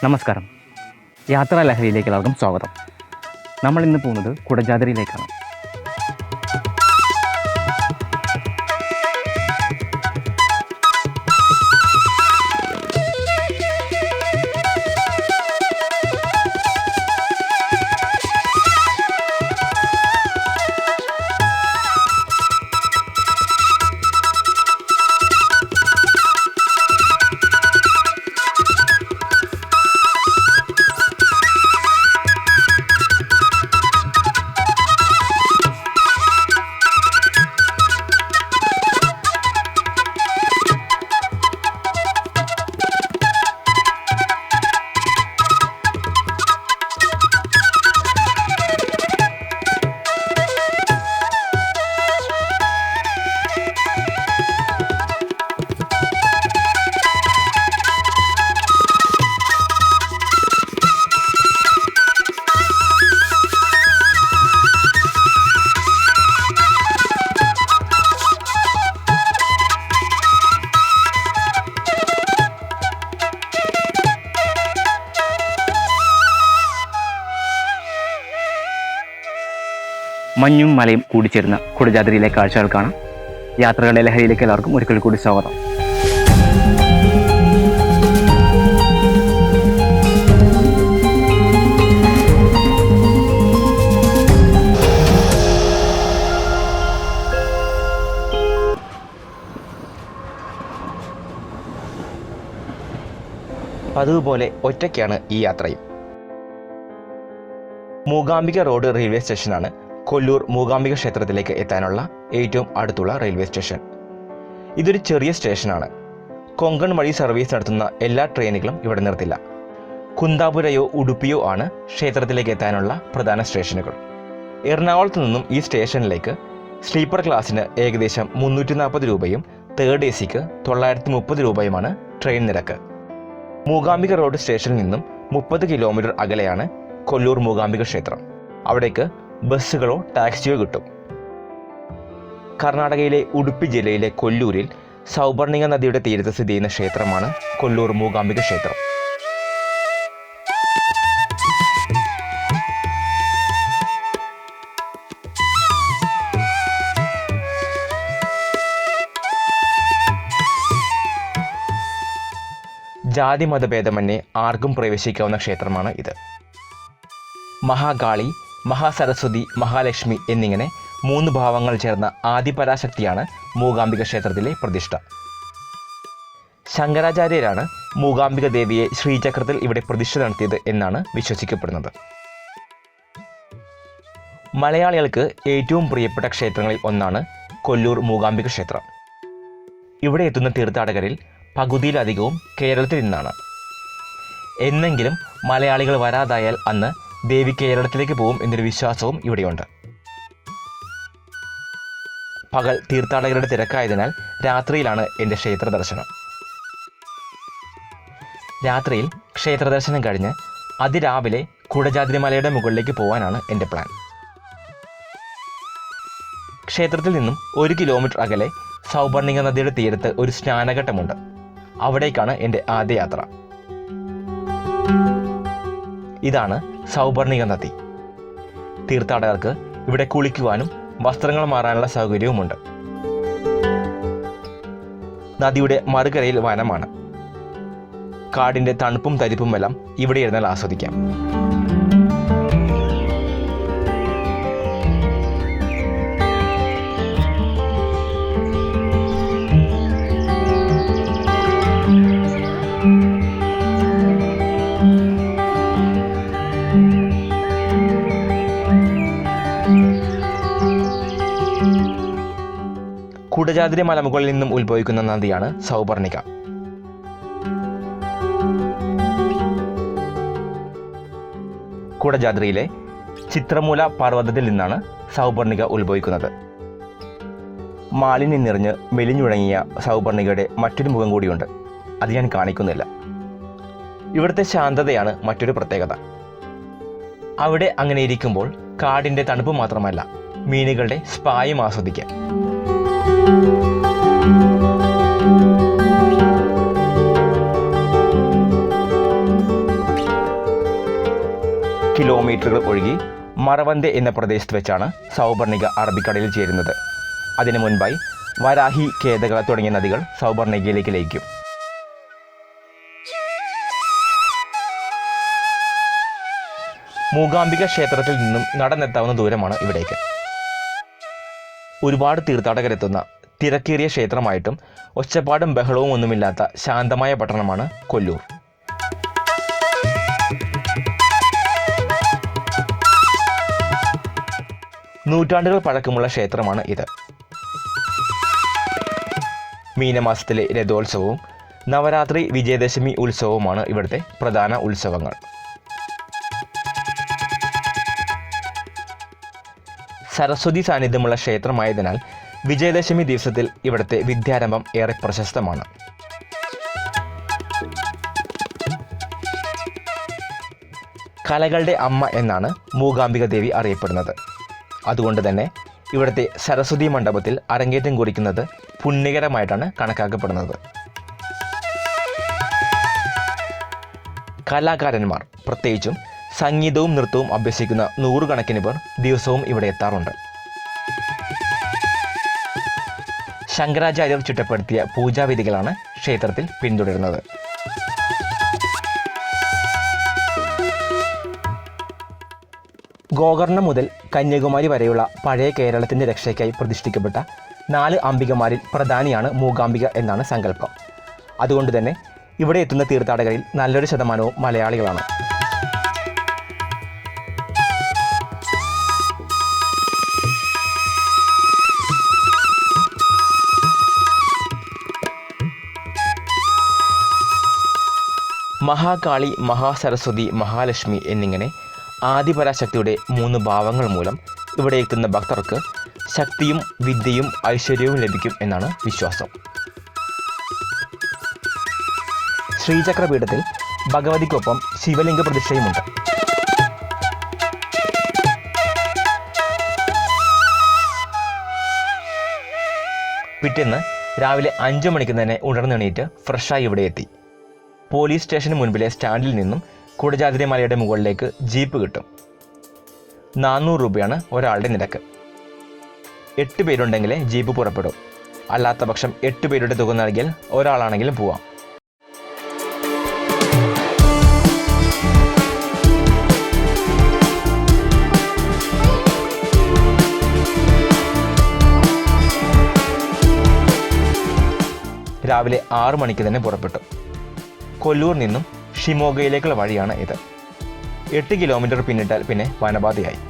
നമസ്കാരം. യാത്രാ ലഹരിയിലേക്ക് എല്ലാവർക്കും സ്വാഗതം. നമ്മൾ ഇന്ന് പോകുന്നത് കുടജാദ്രിയിലേക്കാണ്. മഞ്ഞും മലയും കൂടിച്ചേരുന്ന കുടജാദ്രിയിലെ കാഴ്ചകൾ കാണാം. യാത്രകളുടെ ലഹരിയിലേക്ക് എല്ലാവർക്കും ഒരിക്കൽ കൂടി സ്വാഗതം. പതിവുപോലെ ഒറ്റയ്ക്കാണ് ഈ യാത്രയും. മൂകാംബിക റോഡ് റെയിൽവേ സ്റ്റേഷനാണ് കൊല്ലൂർ മൂകാംബിക ക്ഷേത്രത്തിലേക്ക് എത്താനുള്ള ഏറ്റവും അടുത്തുള്ള റെയിൽവേ സ്റ്റേഷൻ. ഇതൊരു ചെറിയ സ്റ്റേഷനാണ്. കൊങ്കൺ വഴി സർവീസ് നടത്തുന്ന എല്ലാ ട്രെയിനുകളും ഇവിടെ നിർത്തില്ല. കുന്താപുരയോ ഉടുപ്പിയോ ആണ് ക്ഷേത്രത്തിലേക്ക് എത്താനുള്ള പ്രധാന സ്റ്റേഷനുകൾ. എറണാകുളത്ത് നിന്നും ഈ സ്റ്റേഷനിലേക്ക് സ്ലീപ്പർ ക്ലാസ്സിന് ഏകദേശം 340 രൂപയും തേർഡ് AC-ക്ക് 930 രൂപയുമാണ് ട്രെയിൻ നിരക്ക്. മൂകാംബിക റോഡ് സ്റ്റേഷനിൽ നിന്നും 30 കിലോമീറ്റർ അകലെയാണ് കൊല്ലൂർ മൂകാംബിക ക്ഷേത്രം. അവിടേക്ക് ബസ്സുകളോ ടാക്സിയോ കിട്ടും. കർണാടകയിലെ ഉടുപ്പി ജില്ലയിലെ കൊല്ലൂരിൽ സൗപർണിക നദിയുടെ തീരത്ത് സ്ഥിതി ചെയ്യുന്ന ക്ഷേത്രമാണ് കൊല്ലൂർ മൂകാംബിക ക്ഷേത്രം. ജാതി മതഭേദമന്യേ ആർക്കും പ്രവേശിക്കാവുന്ന ക്ഷേത്രമാണ് ഇത്. മഹാകാളി, മഹാസരസ്വതി, മഹാലക്ഷ്മി എന്നിങ്ങനെ 3 ഭാവങ്ങൾ ചേർന്ന ആദിപരാശക്തിയാണ് മൂകാംബിക ക്ഷേത്രത്തിലെ പ്രതിഷ്ഠ. ശങ്കരാചാര്യരാണ് മൂകാംബിക ദേവിയെ ശ്രീചക്രത്തിൽ ഇവിടെ പ്രതിഷ്ഠ നടത്തിയത് എന്നാണ് വിശ്വസിക്കപ്പെടുന്നത്. മലയാളികൾക്ക് ഏറ്റവും പ്രിയപ്പെട്ട ക്ഷേത്രങ്ങളിൽ ഒന്നാണ് കൊല്ലൂർ മൂകാംബിക ക്ഷേത്രം. ഇവിടെ എത്തുന്ന തീർത്ഥാടകരിൽ പകുതിയിലധികവും കേരളത്തിൽ നിന്നാണ്. എന്നെങ്കിലും മലയാളികൾ വരാതായാൽ അന്ന് ദേവി കേരളത്തിലേക്ക് പോകും എന്നൊരു വിശ്വാസവും ഇവിടെയുണ്ട്. പകൽ തീർത്ഥാടകരുടെ തിരക്കായതിനാൽ രാത്രിയിലാണ് എൻ്റെ ക്ഷേത്ര ദർശനം. രാത്രിയിൽ ക്ഷേത്ര ദർശനം കഴിഞ്ഞ് അതിരാവിലെ കുടജാദ്രി മലയുടെ മുകളിലേക്ക് പോകാനാണ് എൻ്റെ പ്ലാൻ. ക്ഷേത്രത്തിൽ നിന്നും 1 കിലോമീറ്റർ അകലെ സൗപർണിക നദിയുടെ തീരത്ത് ഒരു സ്നാനഘട്ടമുണ്ട്. അവിടേക്കാണ് എൻ്റെ ആദ്യ യാത്ര. ഇതാണ് സൗപർണിക നദി. തീർത്ഥാടകർക്ക് ഇവിടെ കുളിക്കുവാനും വസ്ത്രങ്ങൾ മാറാനുള്ള സൗകര്യവുമുണ്ട്. നദിയുടെ മറുകരയിൽ വനമാണ്. കാടിൻ്റെ തണുപ്പും തരിപ്പുമെല്ലാം ഇവിടെ ഇരുന്നാൽ ആസ്വദിക്കാം. കുടജാദ്രി മലമുകളിൽ നിന്നും ഉത്ഭവിക്കുന്ന നദിയാണ് സൗപർണിക. കുടജാദ്രിയിലെ ചിത്രമൂല പർവ്വതത്തിൽ നിന്നാണ് സൗപർണിക ഉത്ഭവിക്കുന്നത്. മാലിന്യം നിറഞ്ഞ് മെലിഞ്ഞുണങ്ങിയ സൗപർണികയുടെ മറ്റൊരു മുഖം കൂടിയുണ്ട്. അത് ഞാൻ കാണിക്കുന്നില്ല. ഇവിടുത്തെ ശാന്തതയാണ് മറ്റൊരു പ്രത്യേകത. അവിടെ അങ്ങനെ ഇരിക്കുമ്പോൾ കാടിൻ്റെ തണുപ്പ് മാത്രമല്ല, മീനുകളുടെ സ്പായും ആസ്വദിക്കാം. കിലോമീറ്ററുകൾ ഒഴുകി മറവന്തെ എന്ന പ്രദേശത്ത് വെച്ചാണ് സൗപർണിക അറബിക്കടലിൽ ചേരുന്നത്. അതിനു മുൻപായി വരാഹി, കേതക തുടങ്ങിയ നദികൾ സൗപർണികയിലേക്ക് ലയിക്കും. മൂകാംബിക ക്ഷേത്രത്തിൽ നിന്നും നടന്നെത്താവുന്ന ദൂരമാണ് ഇവിടേക്ക്. ഒരുപാട് തീർത്ഥാടകരെത്തുന്ന തിരക്കേറിയ ക്ഷേത്രമായിട്ടും ഒച്ചപ്പാടും ബഹളവും ഒന്നുമില്ലാത്ത ശാന്തമായ പട്ടണമാണ് കൊല്ലൂർ. നൂറ്റാണ്ടുകൾ പഴക്കമുള്ള ക്ഷേത്രമാണ് ഇത്. മീനമാസത്തിലെ രഥോത്സവവും നവരാത്രി, വിജയദശമി ഉത്സവവുമാണ് ഇവിടുത്തെ പ്രധാന ഉത്സവങ്ങൾ. സരസ്വതി സാന്നിധ്യമുള്ള ക്ഷേത്രമായതിനാൽ വിജയദശമി ദിവസത്തിൽ ഇവിടുത്തെ വിദ്യാരംഭം ഏറെ പ്രശസ്തമാണ്. കലകളുടെ അമ്മ എന്നാണ് മൂകാംബിക ദേവി അറിയപ്പെടുന്നത്. അതുകൊണ്ട് തന്നെ ഇവിടുത്തെ സരസ്വതി മണ്ഡപത്തിൽ അരങ്ങേറ്റം കുറിക്കുന്നത് പുണ്യകരമായിട്ടാണ് കണക്കാക്കപ്പെടുന്നത്. കലാകാരന്മാർ, പ്രത്യേകിച്ചും സംഗീതവും നൃത്തവും അഭ്യസിക്കുന്ന നൂറുകണക്കിന് പേർ ദിവസവും ഇവിടെ എത്താറുണ്ട്. ശങ്കരാചാര്യർ ചിട്ടപ്പെടുത്തിയ പൂജാവിധികളാണ് ക്ഷേത്രത്തിൽ പിന്തുടരുന്നത്. ഗോകർണം മുതൽ കന്യാകുമാരി വരെയുള്ള പഴയ കേരളത്തിൻ്റെ രക്ഷയ്ക്കായി പ്രതിഷ്ഠിക്കപ്പെട്ട 4 അംബികമാരിൽ പ്രധാനിയാണ് മൂകാംബിക എന്നാണ് സങ്കല്പം. അതുകൊണ്ട് തന്നെ ഇവിടെ എത്തുന്ന തീർത്ഥാടകരിൽ നല്ലൊരു ശതമാനവും മലയാളികളാണ്. മഹാകാളി, മഹാസരസ്വതി, മഹാലക്ഷ്മി എന്നിങ്ങനെ ആദിപരാശക്തിയുടെ 3 ഭാവങ്ങൾ മൂലം ഇവിടെ എത്തുന്ന ഭക്തർക്ക് ശക്തിയും വിദ്യയും ഐശ്വര്യവും ലഭിക്കും എന്നാണ് വിശ്വാസം. ശ്രീചക്രപീഠത്തിൽ ഭഗവതിക്കൊപ്പം ശിവലിംഗ പ്രതിഷ്ഠയുമുണ്ട്. പിറ്റേന്ന് രാവിലെ 5 മണിക്ക് തന്നെ ഉണർന്നെണീറ്റ് ഫ്രഷായി ഇവിടെ എത്തി. പോലീസ് സ്റ്റേഷന് മുൻപിലെ സ്റ്റാൻഡിൽ നിന്നും കുടജാദ്രി മലയുടെ മുകളിലേക്ക് ജീപ്പ് കിട്ടും. 400 രൂപയാണ് ഒരാളുടെ നിരക്ക്. 8 പേരുണ്ടെങ്കിലേ ജീപ്പ് പുറപ്പെടും. അല്ലാത്ത പക്ഷം 8 പേരുടെ തുക നൽകിയാൽ ഒരാളാണെങ്കിലും പോവാം. രാവിലെ 6 മണിക്ക് തന്നെ പുറപ്പെട്ടു. കൊല്ലൂർ നിന്നും ഷിമോഗയിലേക്കുള്ള വഴിയാണ് ഇത്. 8 കിലോമീറ്റർ പിന്നിട്ടാൽ പിന്നെ വനപാതയായി.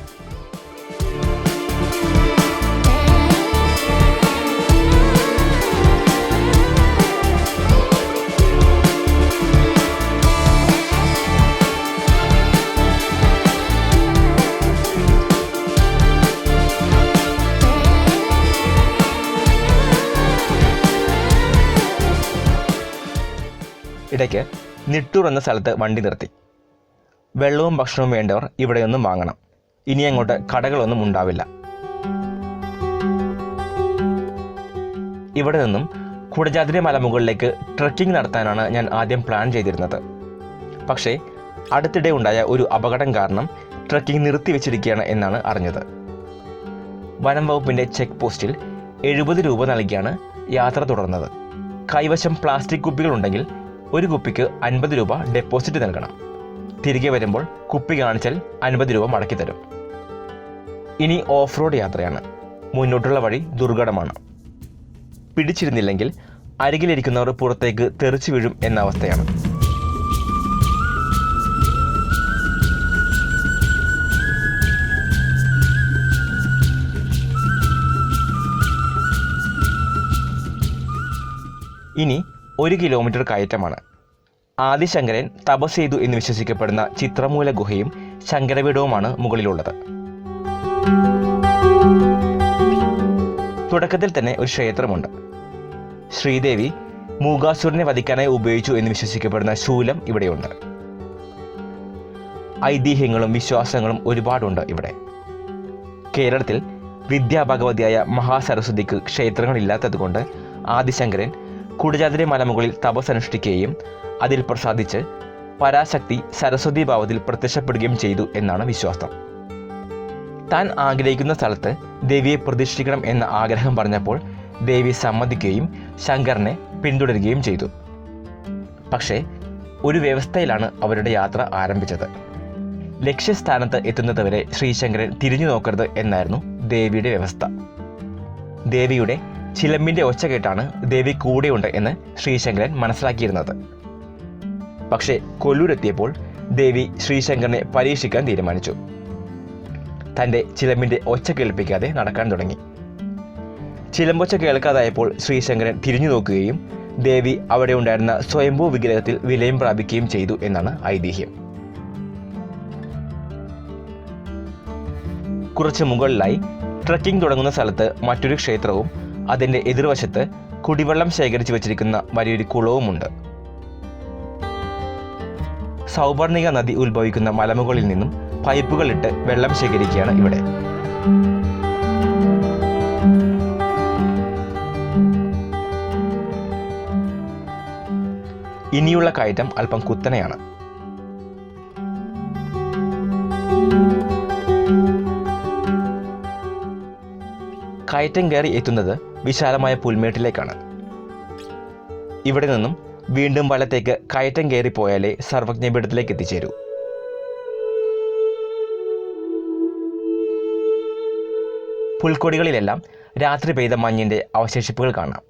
ഇടയ്ക്ക് നിട്ടൂർ എന്ന സ്ഥലത്ത് വണ്ടി നിർത്തി. വെള്ളവും ഭക്ഷണവും വേണ്ടവർ ഇവിടെയൊന്നും വാങ്ങണം. ഇനി അങ്ങോട്ട് കടകളൊന്നും ഉണ്ടാവില്ല. ഇവിടെ നിന്നും കുടജാദ്രി മലമുകളിലേക്ക് ട്രെക്കിംഗ് നടത്താനാണ് ഞാൻ ആദ്യം പ്ലാൻ ചെയ്തിരുന്നത്. പക്ഷേ അടുത്തിടെ ഉണ്ടായ ഒരു അപകടം കാരണം ട്രെക്കിംഗ് നിർത്തിവെച്ചിരിക്കുകയാണ് എന്നാണ് അറിഞ്ഞത്. വനം വകുപ്പിൻ്റെ ചെക്ക് പോസ്റ്റിൽ 70 രൂപ നൽകിയാണ് യാത്ര തുടർന്നത്. കൈവശം പ്ലാസ്റ്റിക് കുപ്പികളുണ്ടെങ്കിൽ ഒരു കുപ്പിക്ക് 50 രൂപ ഡെപ്പോസിറ്റ് നൽകണം. തിരികെ വരുമ്പോൾ കുപ്പി കാണിച്ചാൽ 50 രൂപ മടക്കി തരും. ഇനി ഓഫ് റോഡ് യാത്രയാണ്. മുന്നോട്ടുള്ള വഴി ദുർഘടമാണ്. പിടിച്ചിരുന്നില്ലെങ്കിൽ അരികിലിരിക്കുന്നവർ പുറത്തേക്ക് തെറിച്ചു വീഴും എന്ന അവസ്ഥയാണ്. ഇനി 1 കിലോമീറ്റർ കയറ്റമാണ്. ആദിശങ്കരൻ തപസ് ചെയ്തു എന്ന് വിശ്വസിക്കപ്പെടുന്ന ചിത്രമൂല ഗുഹയും ശങ്കരപീഠവുമാണ് മുകളിലുള്ളത്. തുടക്കത്തിൽ തന്നെ ഒരു ക്ഷേത്രമുണ്ട്. ശ്രീദേവി മൂകാസുരനെ വധിക്കാനായി ഉപയോഗിച്ചു എന്ന് വിശ്വസിക്കപ്പെടുന്ന ശൂലം ഇവിടെയുണ്ട്. ഐതിഹ്യങ്ങളും വിശ്വാസങ്ങളും ഒരുപാടുണ്ട് ഇവിടെ. കേരളത്തിൽ വിദ്യാഭഗവതിയായ മഹാസരസ്വതിക്ക് ക്ഷേത്രങ്ങളില്ലാത്തതുകൊണ്ട് ആദിശങ്കരൻ കുടജാദ്രി മലമുകളിൽ തപസ്സനുഷ്ഠിക്കുകയും അതിൽ പ്രസാദിച്ച് പരാശക്തി സരസ്വതി ഭാവത്തിൽ പ്രത്യക്ഷപ്പെടുകയും ചെയ്തു എന്നാണ് വിശ്വാസം. താൻ ആഗ്രഹിക്കുന്ന സ്ഥലത്ത് ദേവിയെ പ്രതിഷ്ഠിക്കണം എന്ന ആഗ്രഹം പറഞ്ഞപ്പോൾ ദേവി സമ്മതിക്കുകയും ശങ്കരനെ പിന്തുടരുകയും ചെയ്തു. പക്ഷേ ഒരു വ്യവസ്ഥയിലാണ് അവരുടെ യാത്ര ആരംഭിച്ചത്. ലക്ഷ്യസ്ഥാനത്ത് എത്തുന്നതുവരെ ശ്രീശങ്കരൻ തിരിഞ്ഞു നോക്കരുത് എന്നായിരുന്നു ദേവിയുടെ വ്യവസ്ഥ. ദേവിയുടെ ചിലമ്പിൻ്റെ ഒച്ച കേട്ടാണ് ദേവി കൂടെയുണ്ട് എന്ന് ശ്രീശങ്കരൻ മനസ്സിലാക്കിയിരുന്നത്. പക്ഷേ കൊല്ലൂരെത്തിയപ്പോൾ ദേവി ശ്രീശങ്കരനെ പരീക്ഷിക്കാൻ തീരുമാനിച്ചു. തൻ്റെ ചിലമ്പിൻ്റെ ഒച്ച കേൾപ്പിക്കാതെ നടക്കാൻ തുടങ്ങി. ചിലമ്പൊച്ച കേൾക്കാതായപ്പോൾ ശ്രീശങ്കരൻ തിരിഞ്ഞു നോക്കുകയും ദേവി അവിടെ ഉണ്ടായിരുന്ന സ്വയംഭൂ വിഗ്രഹത്തിൽ വിലയം പ്രാപിക്കുകയും ചെയ്തു എന്നാണ് ഐതിഹ്യം. കുറച്ച് മുകളിലായി ട്രക്കിംഗ് തുടങ്ങുന്ന സ്ഥലത്ത് മറ്റൊരു ക്ഷേത്രവും അതിൻ്റെ എതിർവശത്ത് കുടിവെള്ളം ശേഖരിച്ചു വച്ചിരിക്കുന്ന വലിയൊരു കുളവുമുണ്ട്. സൗവർണിക നദി ഉത്ഭവിക്കുന്ന മലമുകളിൽ നിന്നും പൈപ്പുകളിട്ട് വെള്ളം ശേഖരിക്കുകയാണ് ഇവിടെ. ഇനിയുള്ള കയറ്റം അല്പം കുത്തനെയാണ്. കയറ്റം കയറി എത്തുന്നത് വിശാലമായ പുൽമേട്ടിലേക്കാണ്. ഇവിടെ നിന്നും വീണ്ടും വലത്തേക്ക് കയറ്റം കയറിപ്പോയാലേ സർവജ്ഞപീഠത്തിലേക്ക് എത്തിച്ചേരൂ. പുൽക്കൊടികളിലെല്ലാം രാത്രി പെയ്ത മഞ്ഞിൻ്റെ അവശേഷിപ്പുകൾ കാണാം.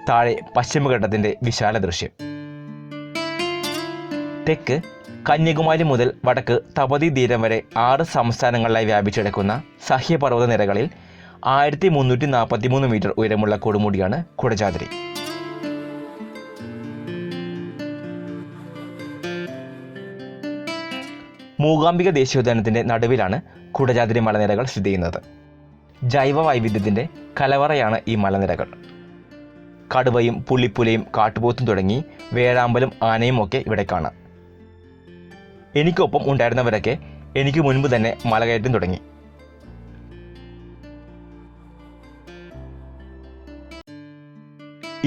താഴെ പശ്ചിമഘട്ടത്തിൻ്റെ വിശാല ദൃശ്യം. തെക്ക് കന്യാകുമാരി മുതൽ വടക്ക് തപതി തീരം വരെ 6 സംസ്ഥാനങ്ങളിലായി വ്യാപിച്ചിടക്കുന്ന സഹ്യപർവ്വത നിരകളിൽ 1343 മീറ്റർ ഉയരമുള്ള കൊടുമുടിയാണ് കുടജാദ്രി. മൂകാംബിക ദേശീയോദ്യാനത്തിൻ്റെ നടുവിലാണ് കുടജാദ്രി മലനിരകൾ സ്ഥിതി ചെയ്യുന്നത്. ജൈവ വൈവിധ്യത്തിൻ്റെ കലവറയാണ് ഈ മലനിരകൾ. കടുവയും പുള്ളിപ്പുലയും കാട്ടുപോത്തും തുടങ്ങി വേഴാമ്പലും ആനയും ഒക്കെ ഇവിടെ കാണാം. എനിക്കൊപ്പം ഉണ്ടായിരുന്നവരൊക്കെ എനിക്ക് മുൻപ് തന്നെ മലകയറ്റം തുടങ്ങി.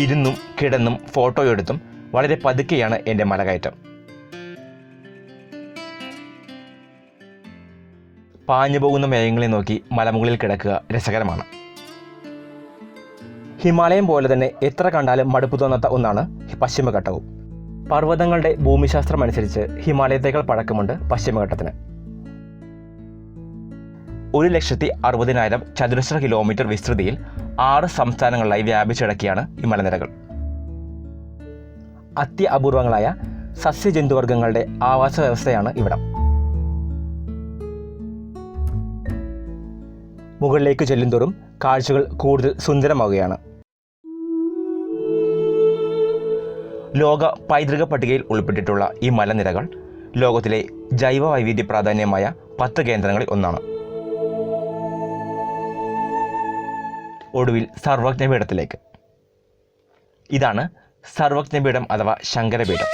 ഇരുന്നും കിടന്നും ഫോട്ടോ എടുത്തും വളരെ പതുക്കെയാണ് എൻ്റെ മലകയറ്റം. പാഞ്ഞു പോകുന്ന മേഘങ്ങളെ നോക്കി മലമുകളിൽ കിടക്കുക രസകരമാണ്. ഹിമാലയം പോലെ തന്നെ എത്ര കണ്ടാലും മടുപ്പ് തോന്നാത്ത ഒന്നാണ് പശ്ചിമഘട്ടവും. പർവ്വതങ്ങളുടെ ഭൂമിശാസ്ത്രം അനുസരിച്ച് ഹിമാലയത്തേക്കാൾ പഴക്കമുണ്ട് പശ്ചിമഘട്ടത്തിന്. 1,60,000 ചതുരശ്ര കിലോമീറ്റർ വിസ്തൃതിയിൽ 6 സംസ്ഥാനങ്ങളിലായി വ്യാപിച്ചിടക്കിയാണ് ഈ മലനിരകൾ. അത്യപൂർവങ്ങളായ സസ്യജന്തുവർഗ്ഗങ്ങളുടെ ആവാസ വ്യവസ്ഥയാണ് ഇവിടം. മുകളിലേക്ക് ചെല്ലുന്തോറും കാഴ്ചകൾ കൂടുതൽ സുന്ദരമാവുകയാണ്. ലോക പൈതൃക പട്ടികയിൽ ഉൾപ്പെട്ടിട്ടുള്ള ഈ മലനിരകൾ ലോകത്തിലെ ജൈവ വൈവിധ്യ പ്രാധാന്യമായ 10 കേന്ദ്രങ്ങളിൽ ഒന്നാണ്. ഒടുവിൽ സർവജ്ഞപീഠത്തിലേക്ക്. ഇതാണ് സർവജ്ഞപീഠം അഥവാ ശങ്കരപീഠം.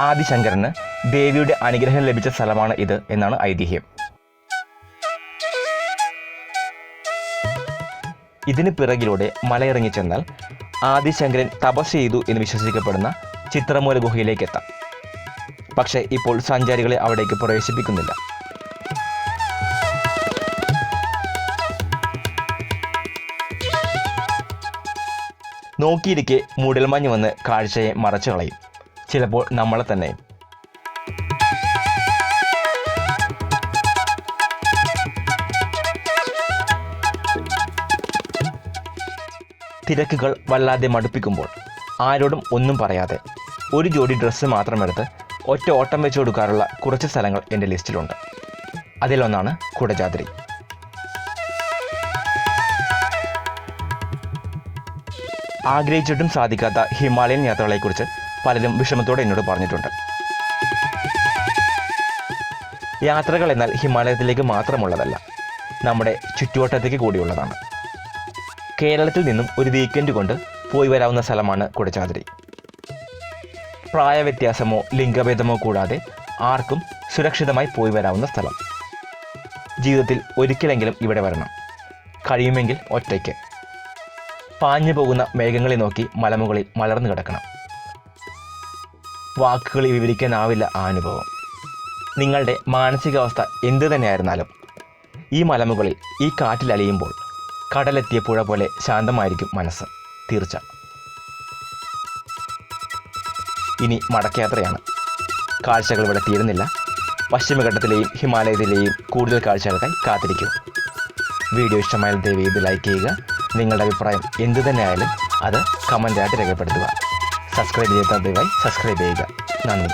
ആദിശങ്കരന് ദേവിയുടെ അനുഗ്രഹം ലഭിച്ച സ്ഥലമാണ് ഇത് എന്നാണ് ഐതിഹ്യം. ഇതിന് പിറകിലൂടെ മലയിറങ്ങി ചെന്നാൽ ആദിശങ്കരൻ തപസ് ചെയ്തു എന്ന് വിശ്വസിക്കപ്പെടുന്ന ചിത്രമൂല ഗുഹയിലേക്ക് എത്താം. പക്ഷേ ഇപ്പോൾ സഞ്ചാരികളെ അവിടേക്ക് പ്രവേശിപ്പിക്കുന്നില്ല. നോക്കിയിരിക്കെ മൂടൽമഞ്ഞ് വന്ന് കാഴ്ചയെ മറച്ചു കളയും, ചിലപ്പോൾ നമ്മളെ തന്നെ. തിരക്കുകൾ വല്ലാതെ മടുപ്പിക്കുമ്പോൾ ആരോടും ഒന്നും പറയാതെ ഒരു ജോഡി ഡ്രസ്സ് മാത്രമെടുത്ത് ഒറ്റ ഓട്ടം വെച്ച് കൊടുക്കാറുള്ള കുറച്ച് സ്ഥലങ്ങൾ എൻ്റെ ലിസ്റ്റിലുണ്ട്. അതിലൊന്നാണ് കുടജാദ്രി. ആഗ്രഹിച്ചിട്ടും സാധിക്കാത്ത ഹിമാലയൻ യാത്രകളെക്കുറിച്ച് പലരും വിഷമത്തോടെ എന്നോട് പറഞ്ഞിട്ടുണ്ട്. യാത്രകൾ എന്നാൽ ഹിമാലയത്തിലേക്ക് മാത്രമുള്ളതല്ല, നമ്മുടെ ചുറ്റുവട്ടത്തേക്ക് കൂടിയുള്ളതാണ്. കേരളത്തിൽ നിന്നും ഒരു വീക്കെൻഡ് കൊണ്ട് പോയി വരാവുന്ന സ്ഥലമാണ് കുടജാദ്രി. പ്രായവ്യത്യാസമോ ലിംഗഭേദമോ കൂടാതെ ആർക്കും സുരക്ഷിതമായി പോയി വരാവുന്ന സ്ഥലം. ജീവിതത്തിൽ ഒരിക്കലെങ്കിലും ഇവിടെ വരണം, കഴിയുമെങ്കിൽ ഒറ്റയ്ക്ക്. പാഞ്ഞു പോകുന്ന മേഘങ്ങളെ നോക്കി മലമുകളിൽ മലർന്നു കിടക്കണം. വാക്കുകളിൽ വിവരിക്കാനാവില്ല ആ അനുഭവം. നിങ്ങളുടെ മാനസികാവസ്ഥ എന്തു തന്നെയായിരുന്നാലും ഈ മലമുകളിൽ ഈ കാറ്റിൽ അലിയുമ്പോൾ കടലെത്തിയ പുഴ പോലെ ശാന്തമായിരിക്കും മനസ്സ്, തീർച്ച. ഇനി മടക്കയാത്രയാണ്. കാഴ്ചകൾ ഇവിടെ തീരുന്നില്ല. പശ്ചിമഘട്ടത്തിലെയും ഹിമാലയത്തിലെയും കൂടുതൽ കാഴ്ചകൾക്കായി കാത്തിരിക്കും. വീഡിയോ ഇഷ്ടമായാൽ ദയവായി ഇത് ലൈക്ക് ചെയ്യുക. നിങ്ങളുടെ അഭിപ്രായം എന്തു തന്നെയായാലും അത് കമൻ്റായിട്ട് രേഖപ്പെടുത്തുക. സബ്സ്ക്രൈബ് ചെയ്യാത്ത ദയവായി സബ്സ്ക്രൈബ് ചെയ്യുക. നന്ദി.